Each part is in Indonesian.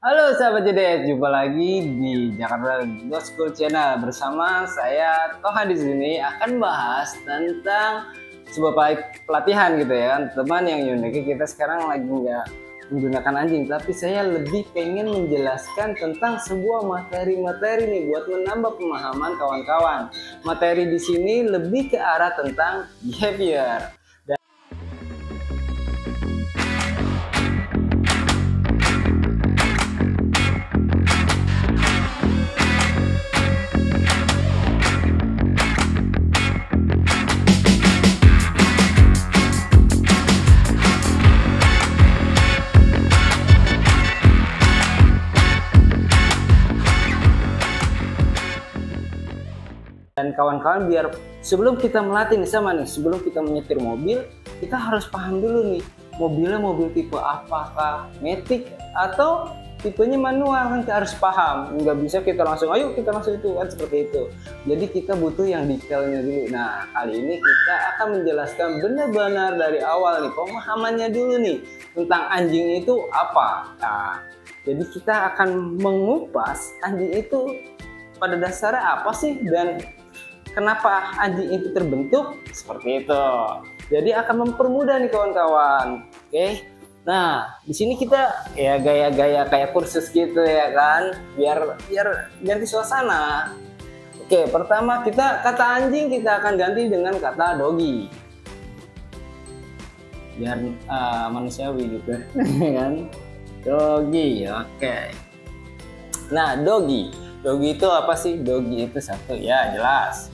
Halo sahabat JDS, jumpa lagi di Jakarta Dot School Channel bersama saya Toha. Di sini akan bahas tentang sebuah pelatihan gitu ya, teman yang unik. Kita sekarang lagi nggak menggunakan anjing, tapi saya lebih pengen menjelaskan tentang sebuah materi-materi nih buat menambah pemahaman kawan-kawan. Materi di sini lebih ke arah tentang behavior. Dan kawan-kawan, biar sebelum kita melatih nih sama nih, sebelum kita menyetir mobil, kita harus paham dulu nih, mobilnya mobil tipe apakah, matic atau tipenya manual, kan kita harus paham. Nggak bisa kita langsung, ayo kita langsung itu, kan seperti itu. Jadi kita butuh yang detailnya dulu. Nah, kali ini kita akan menjelaskan benar-benar dari awal nih, pemahamannya dulu nih, tentang anjing itu apa. Nah, jadi kita akan mengupas anjing itu pada dasarnya apa sih, dan kenapa anjing itu terbentuk seperti itu. Jadi akan mempermudah nih kawan-kawan. Oke. Nah, di sini kita ya gaya-gaya kayak kursus gitu ya kan, biar ganti suasana. Oke, pertama kita kata anjing kita akan ganti dengan kata doggy. Biar manusiawi juga kan. Doggy, oke. Nah, doggy itu apa sih? Doggy itu satu ya jelas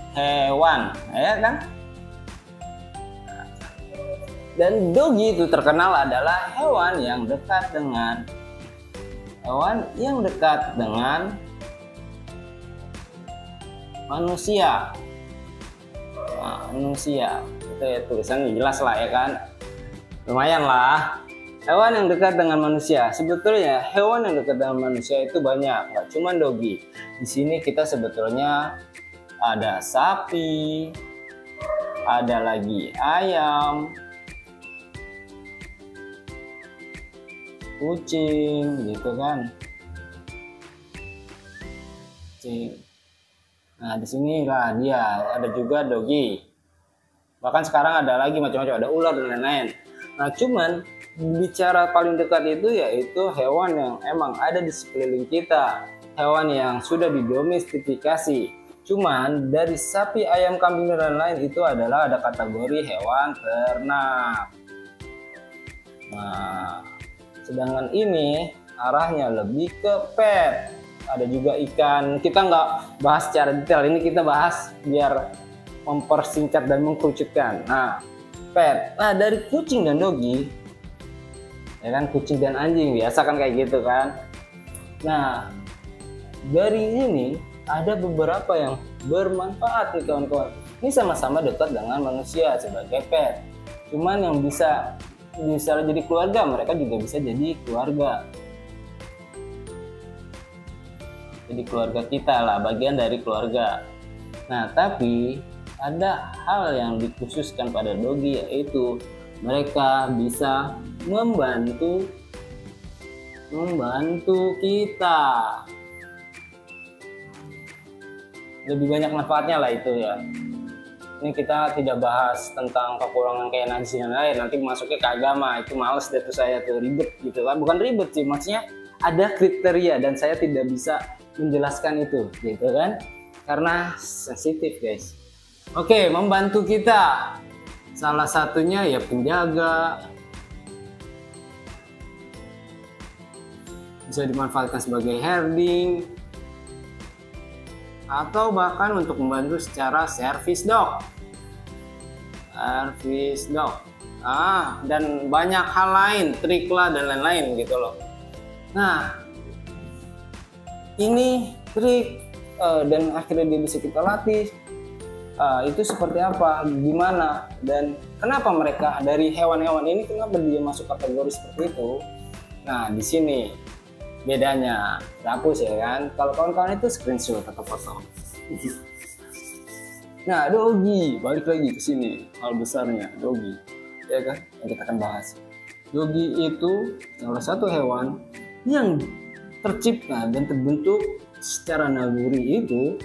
hewan, ya kan? Dan doggy itu terkenal adalah hewan yang dekat dengan manusia. Nah, manusia itu ya, tulisannya jelas lah ya kan, lumayan lah. Hewan yang dekat dengan manusia. Sebetulnya hewan yang dekat dengan manusia itu banyak, nggak cuma doggy. Di sini kita sebetulnya ada sapi, ada lagi ayam, kucing, gitu kan. Kucing. Nah, di sini lah dia ada juga doggy. Bahkan sekarang ada lagi macam-macam, ada ular dan lain-lain. Nah, cuman bicara paling dekat itu yaitu hewan yang emang ada di sekeliling kita, hewan yang sudah didomestifikasi. Cuman dari sapi, ayam, kambing dan lain itu adalah ada kategori hewan ternak. Nah, sedangkan ini arahnya lebih ke pet. Ada juga ikan. Kita nggak bahas secara detail, ini kita bahas biar mempersingkat dan mengkerucutkan. Nah, pet. Nah, dari kucing dan doggy, ya kan, kucing dan anjing biasa kan kayak gitu kan. Nah, dari ini ada beberapa yang bermanfaat nih kawan-kawan. Ini sama-sama dekat dengan manusia sebagai pet. Cuman yang bisa jadi keluarga, mereka juga bisa jadi keluarga. Jadi keluarga kita lah, bagian dari keluarga. Nah, tapi ada hal yang dikhususkan pada doggy, yaitu mereka bisa membantu kita. Lebih banyak manfaatnya lah itu ya. Ini kita tidak bahas tentang kekurangan kayak najis dan lain, nanti masuknya ke agama, itu males deh tuh saya tuh, ribet gitu kan. Bukan ribet sih, maksudnya ada kriteria dan saya tidak bisa menjelaskan itu gitu kan, karena sensitif guys. Oke, membantu kita salah satunya ya penjaga, bisa dimanfaatkan sebagai herding, atau bahkan untuk membantu secara service dog. Dan banyak hal lain, trik lah dan lain-lain gitu loh. Nah, ini trik dan akhirnya dia bisa kita latih. Itu seperti apa, gimana, dan kenapa mereka dari hewan-hewan ini kenapa dia masuk kategori seperti itu. Nah, di sini bedanya, hapus ya kan. Kalau kawan-kawan itu screenshot atau foto. Nah, doggy, balik lagi ke sini, hal besarnya doggy, ya kan, yang kita akan bahas. Doggy itu salah satu hewan yang tercipta dan terbentuk secara naluri itu,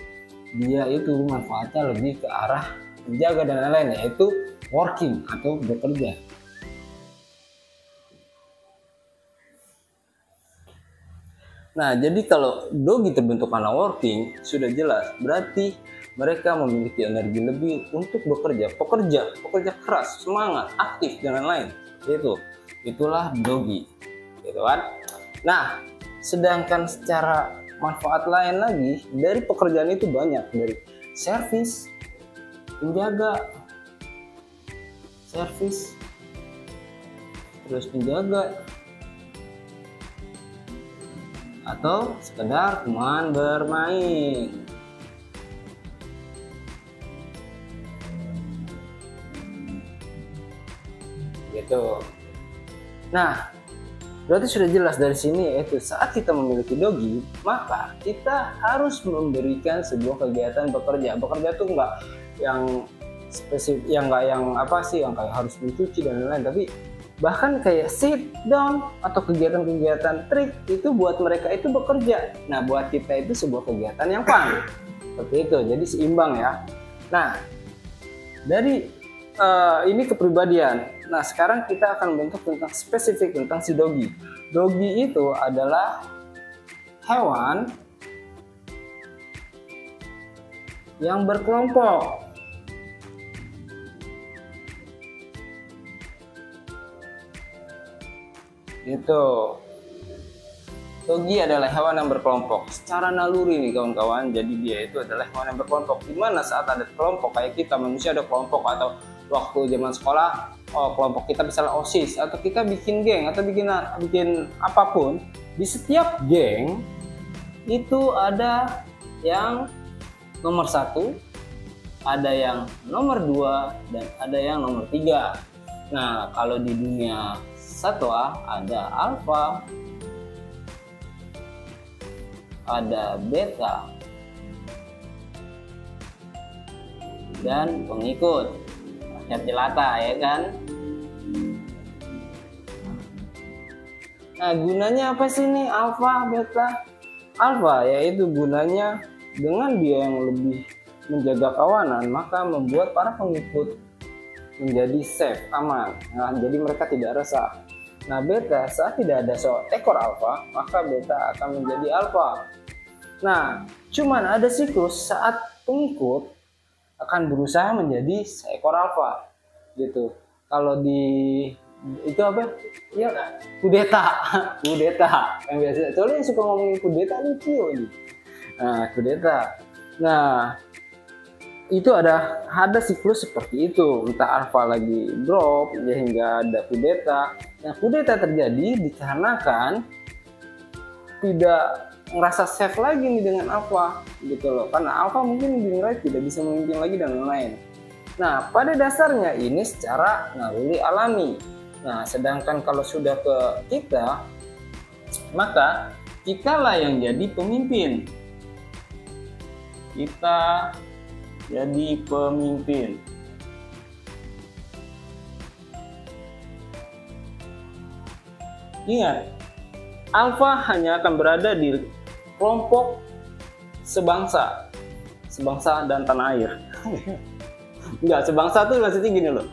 dia itu manfaatnya lebih ke arah menjaga dan lain-lain, yaitu working atau bekerja. Nah, jadi kalau dogi terbentuk karena working, sudah jelas berarti mereka memiliki energi lebih untuk bekerja, pekerja keras, semangat, aktif dan lain-lain. Itulah dogi, gitu kan? Nah, sedangkan secara manfaat lain lagi dari pekerjaan itu banyak, dari servis, penjaga, terus penjaga, atau sekedar teman bermain. Gitu. Nah, berarti sudah jelas dari sini, yaitu saat kita memiliki dogi, maka kita harus memberikan sebuah kegiatan bekerja. Bekerja tuh enggak yang spesifik, yang enggak yang apa sih, yang kayak harus mencuci dan lain-lain, tapi bahkan kayak sit down atau kegiatan-kegiatan trik itu buat mereka itu bekerja. Nah, buat kita itu sebuah kegiatan yang fun. Seperti itu, jadi seimbang ya. Nah, dari ini kepribadian. Nah, sekarang kita akan bentuk tentang spesifik tentang si dogi. Dogi itu adalah hewan yang berkelompok. Itu dogi adalah hewan yang berkelompok secara naluri nih kawan-kawan. Jadi dia itu adalah hewan yang berkelompok. Dimana saat ada kelompok kayak kita manusia ada kelompok, atau waktu zaman sekolah kelompok kita misalnya OSIS, atau kita bikin geng atau bikin apapun, di setiap geng itu ada yang nomor 1, ada yang nomor 2, dan ada yang nomor 3. Nah, kalau di dunia satwa ada alfa, ada beta, dan pengikut, rakyat jelata ya kan. Nah, gunanya apa sih nih alfa, beta? Alfa yaitu gunanya dengan dia yang lebih menjaga kawanan, maka membuat para pengikut menjadi safe, aman. Nah, jadi mereka tidak resah. Nah, beta saat tidak ada seekor alfa, maka beta akan menjadi alfa. Nah, cuman ada siklus saat pengikut akan berusaha menjadi seekor alfa, gitu. Kalau di itu apa? Ya, kudeta, kudeta. Yang biasa. Soalnya yang suka ngomongin kudeta lucu nih. Nah, kudeta. Nah, itu ada siklus seperti itu, entah alfa lagi drop ya hingga ada kudeta. Nah, kudeta terjadi dikarenakan tidak ngerasa safe lagi nih dengan alfa, gitu loh, karena alfa mungkin dinilai tidak bisa memimpin lagi dan lain-lain. Nah, pada dasarnya ini secara naluri alami. Nah, sedangkan kalau sudah ke kita, maka kitalah yang jadi pemimpin. Kita jadi pemimpin. Ingat, alfa hanya akan berada di kelompok sebangsa dan tanah air. Enggak, sebangsa tuh maksudnya gini loh.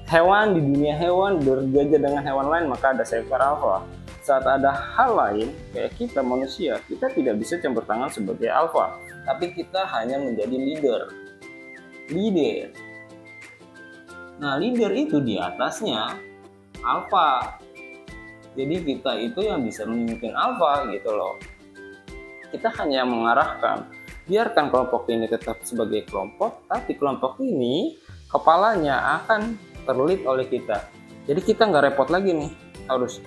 Hewan di dunia hewan bergajah dengan hewan lain, maka ada seekor alfa. Saat ada hal lain kayak kita manusia, kita tidak bisa campur tangan sebagai alfa, tapi kita hanya menjadi leader. Nah, leader itu di atasnya alfa. Jadi kita itu yang bisa memimpin alfa, gitu loh. Kita hanya mengarahkan, biarkan kelompok ini tetap sebagai kelompok, tapi kelompok ini kepalanya akan terlead oleh kita. Jadi kita nggak repot lagi nih, harus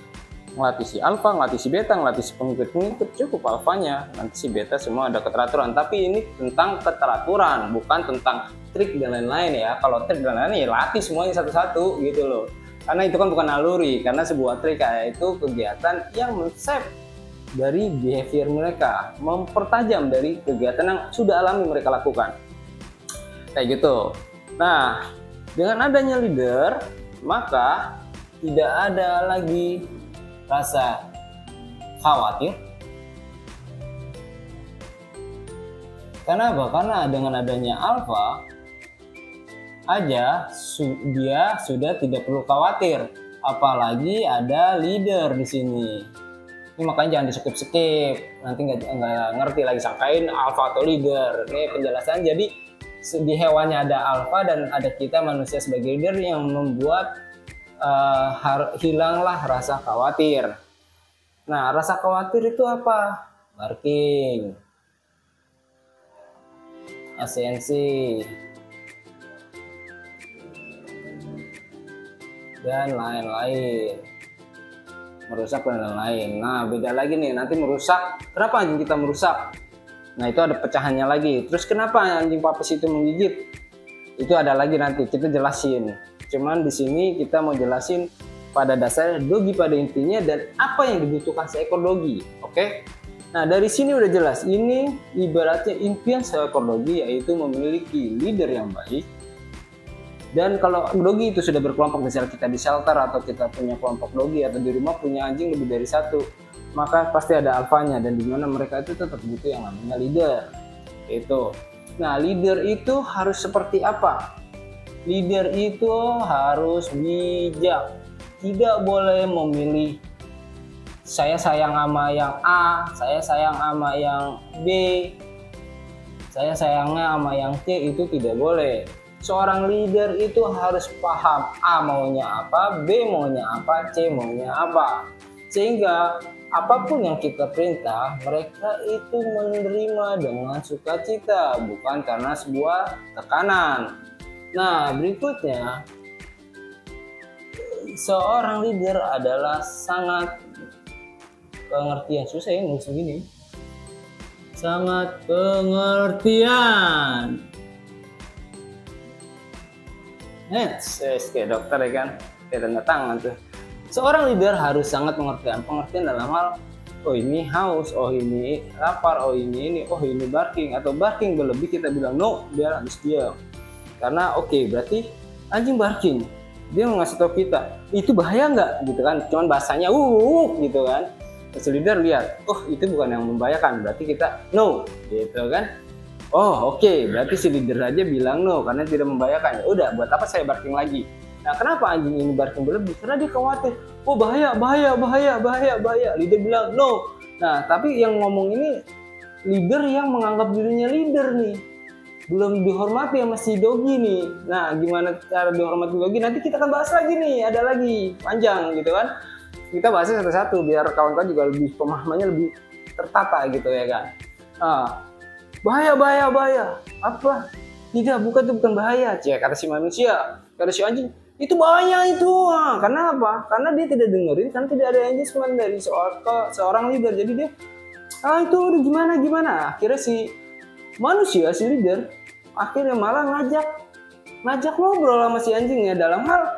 ngelatih si alfa, ngelatih si beta, ngelatih si pengikut-pengikut, cukup alfanya, nanti si beta semua ada keteraturan. Tapi ini tentang keteraturan, bukan tentang trik dan lain-lain ya. Kalau trik dan lain-lain ya latih semuanya satu-satu, gitu loh. Karena itu kan bukan naluri, karena sebuah trik kayak itu kegiatan yang men-save dari behavior mereka, mempertajam dari kegiatan yang sudah alami mereka lakukan. Kayak gitu. Nah, dengan adanya leader, maka tidak ada lagi rasa khawatir. Karena apa? Karena dengan adanya alfa aja dia sudah tidak perlu khawatir, apalagi ada leader di sini. Ini makanya jangan di-skip, nanti nggak ngerti lagi, sangkain alfa atau leader. Ini penjelasan. Jadi di hewannya ada alfa dan ada kita manusia sebagai leader yang membuat hilanglah rasa khawatir. Nah, rasa khawatir itu apa? Barking, asensi, dan lain-lain, merusak dan lain-lain. Nah, beda lagi nih, nanti merusak. Kenapa anjing kita merusak? Nah, itu ada pecahannya lagi. Terus kenapa anjing papis itu menggigit? Itu ada lagi, nanti kita jelasin. Cuman di sini kita mau jelasin pada dasarnya dogi pada intinya dan apa yang dibutuhkan seekor dogi. Oke? Nah, dari sini udah jelas. Ini ibaratnya impian seekor dogi, yaitu memiliki leader yang baik. Dan kalau dogi itu sudah berkelompok, misalnya kita di shelter atau kita punya kelompok dogi atau di rumah punya anjing lebih dari satu, maka pasti ada alfanya, dan dimana mereka itu tetap butuh yang namanya leader. Itu. Nah, leader itu harus seperti apa? Leader itu harus bijak, tidak boleh memilih saya sayang sama yang A, saya sayang sama yang B, saya sayangnya sama yang C, itu tidak boleh. Seorang leader itu harus paham A maunya apa, B maunya apa, C maunya apa. Sehingga apapun yang kita perintah, mereka itu menerima dengan sukacita, bukan karena sebuah tekanan. Nah, berikutnya, seorang leader adalah sangat pengertian. Susah ya nulis begini. Sangat pengertian. Kayak dokter ya kan, kayak tanda tangan tuh. Seorang leader harus sangat pengertian. Pengertian dalam hal, oh ini haus, oh ini lapar, oh ini, oh ini barking, atau barking berlebih kita bilang no, dia harus diam. Karena berarti anjing barking, dia mau ngasih tahu kita itu bahaya nggak gitu kan, cuman bahasanya gitu kan. Terus leader lihat, oh itu bukan yang membahayakan, berarti kita no gitu kan. Berarti si leader aja bilang no karena tidak membahayakan. Ya udah, buat apa saya barking lagi? Nah, kenapa anjing ini barking berlebih? Karena dia khawatir. Oh bahaya. Leader bilang no. Nah, tapi yang ngomong ini leader yang menganggap dirinya leader nih. Belum dihormati sama si dogi nih. Nah, gimana cara dihormati dogi? Nanti kita akan bahas lagi nih. Ada lagi panjang gitu kan. Kita bahasnya satu-satu biar kawan-kawan juga lebih pemahamannya lebih tertata gitu ya kan. Bahaya. Apa? Tidak, bukan bahaya. Kata si manusia, kata si anjing, itu bahaya itu. Karena apa? Karena dia tidak dengerin, karena tidak ada engagement dari seorang leader. Jadi dia, itu udah gimana? Akhirnya si manusia, si leader, akhirnya malah ngajak ngobrol sama si anjingnya dalam hal,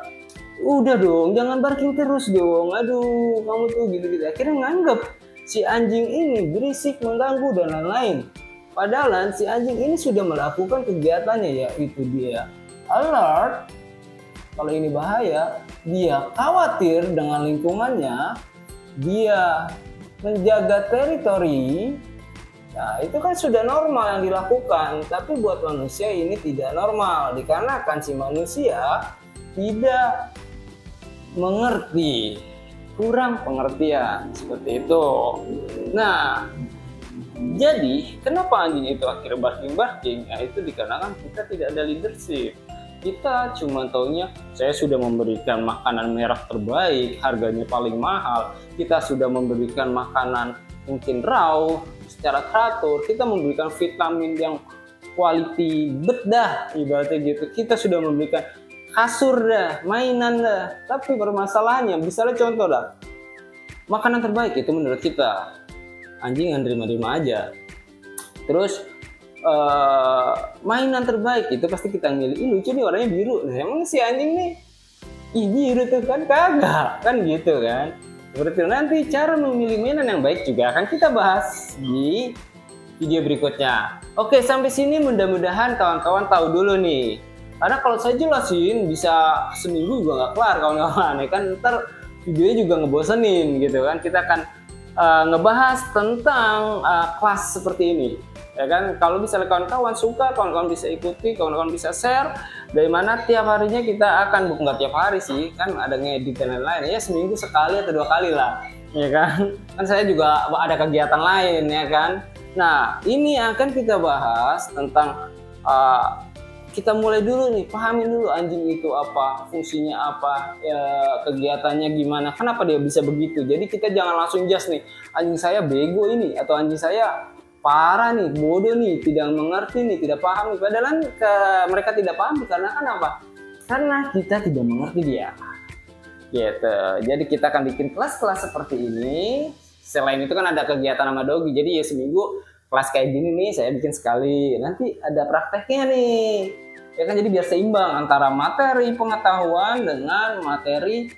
udah dong, jangan barking terus dong. Aduh, kamu tuh gitu-gitu. Akhirnya nganggep si anjing ini berisik, mengganggu dan lain-lain. Padahal si anjing ini sudah melakukan kegiatannya, yaitu dia alert kalau ini bahaya, dia khawatir dengan lingkungannya, dia menjaga teritori. Nah, itu kan sudah normal yang dilakukan, tapi buat manusia ini tidak normal dikarenakan si manusia tidak mengerti, kurang pengertian seperti itu. Nah, jadi kenapa anjing itu akhirnya barking? Nah, itu dikarenakan kita tidak ada leadership. Kita cuma taunya saya sudah memberikan makanan merah terbaik, harganya paling mahal. Kita sudah memberikan makanan mungkin raw secara teratur. Kita memberikan vitamin yang quality bedah ibaratnya gitu. Kita sudah memberikan kasur dah, mainan dah. Tapi permasalahannya, misalnya contoh dah, makanan terbaik itu menurut kita, anjing yang terima-terima aja. Terus mainan terbaik itu pasti kita milih, lucu nih warnanya biru. Nah, emang si anjing nih biru tuh kan, kagak kan gitu kan. Seperti nanti cara memilih mainan yang baik juga akan kita bahas di video berikutnya. Oke, sampai sini mudah-mudahan kawan-kawan tahu dulu nih. Karena kalau saya jelasin bisa seminggu juga nggak kelar kawan-kawan ya kan, ntar videonya juga ngebosenin gitu kan. Kita akan ngebahas tentang kelas seperti ini. Ya kan, kalau misalnya kawan-kawan suka, kawan-kawan bisa ikuti, kawan-kawan bisa share, dari mana tiap harinya kita akan, bukan tiap hari sih, kan ada ngedit dan lain-lain, ya seminggu sekali atau 2 kali lah, ya kan. Kan saya juga ada kegiatan lain, ya kan. Nah, ini akan kita bahas tentang kita mulai dulu nih, pahamin dulu anjing itu apa, fungsinya apa, ya, kegiatannya gimana, kenapa dia bisa begitu. Jadi kita jangan langsung just nih, anjing saya bego ini, atau anjing saya parah nih, bodoh nih, tidak mengerti nih, tidak paham nih. Padahal mereka tidak paham karena kan apa? Karena kita tidak mengerti dia. Gitu. Jadi kita akan bikin kelas-kelas seperti ini. Selain itu kan ada kegiatan sama Dogi. Jadi ya seminggu kelas kayak gini nih saya bikin sekali. Nanti ada prakteknya nih. Ya kan, jadi biar seimbang antara materi pengetahuan dengan materi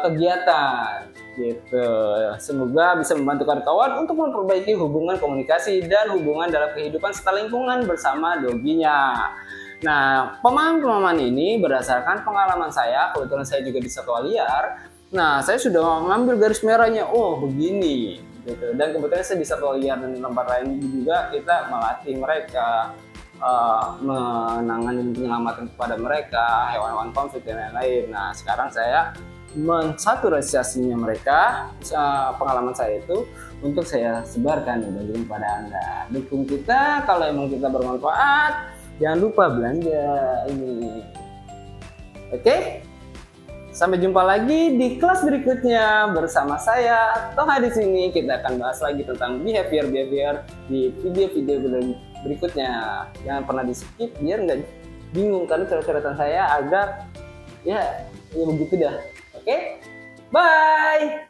kegiatan gitu. Semoga bisa membantu kawan-kawan untuk memperbaiki hubungan komunikasi dan hubungan dalam kehidupan serta lingkungan bersama Doginya. Nah, pemahaman ini berdasarkan pengalaman saya, kebetulan saya juga di satwa liar. Nah, saya sudah mengambil garis merahnya, oh begini gitu. Dan kebetulan saya di satwa liar dan di tempat lain juga kita melatih mereka, menangani penyelamatan kepada mereka, hewan-hewan konflik dan lain-lain. Nah, sekarang saya mensaturasinya mereka, pengalaman saya itu untuk saya sebarkan bagi kepada Anda. Dukung kita, kalau emang kita bermanfaat, jangan lupa belanja ini. Oke? Sampai jumpa lagi di kelas berikutnya bersama saya, Toha. Di sini kita akan bahas lagi tentang behavior di video-video berikutnya. Jangan pernah di skip biar nggak bingung, karena coret-coretan saya agak ya begitu dah. Oke, bye.